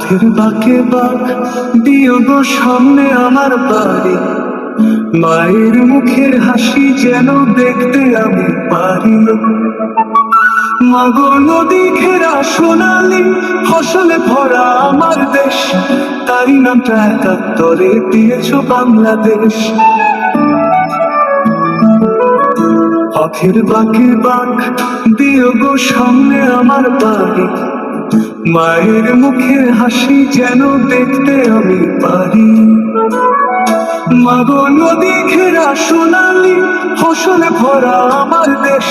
পথের বাঁকে বাঁক দিও গো সামনে আমার বাড়ি, মায়ের মুখের হাসি যেন দেখতে আমি পারি। মাগো নদী ঘেরা সোনালি ফসলে ভরা আমার দেশ, তারই নামটা একাত্তরে দিয়েছ বাংলাদেশ। পথের বাঁকে বাঁক দিও গো সামনে আমার বাড়ি, মায়ের মুখের হাসি যেন দেখতে আমি পারি। মাগো নদী ঘেরা সোনালি ফসলে ভরা আমার দেশ,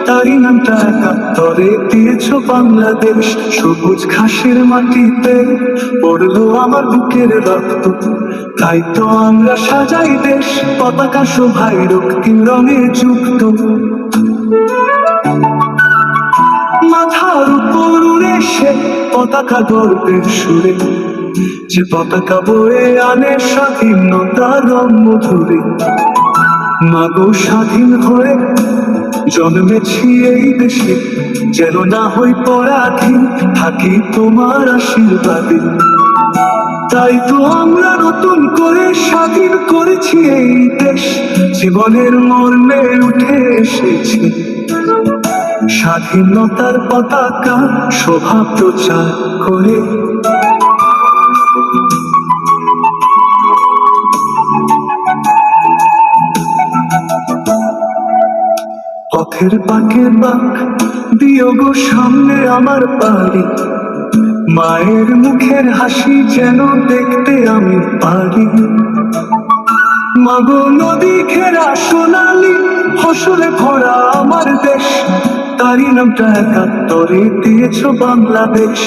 তারই নামটা একাত্তরে দিয়েছ বাংলাদেশ। সবুজ ঘাসের মাটিতে পড়লো আমার বুকের রক্ত, তাই তো আমরা সাজাই দেশ পতাকা শোভায় রক্তিম রঙে যুক্ত। মাথার উপর উড়ে সে পতাকা গর্বের সুরে, যে পতাকা বয়ে আনে স্বাধীনতার রং মধুরে। মাগো স্বাধীন হয়ে জন্মেছি এই দেশে, যেন না হই পরাধীন, থাকি তোমার আশীর্বাদে। তাই তো আমরা নতুন করে স্বাধীন করেছি এই দেশ, জীবনের মর্মে উঠে এসেছি স্বাধীনতার পতাকা শোভা প্রচার করে। পথের বাঁকে বাঁক দিও গো সামনে আমার বাড়ি, মায়ের মুখের হাসি যেন দেখতে আমি পারি। মাগো নদী ঘেরা সোনালি ফসলে ভরা আমার দেশ, তারই নামটা একাত্তরে দিয়েছ বাংলাদেশ।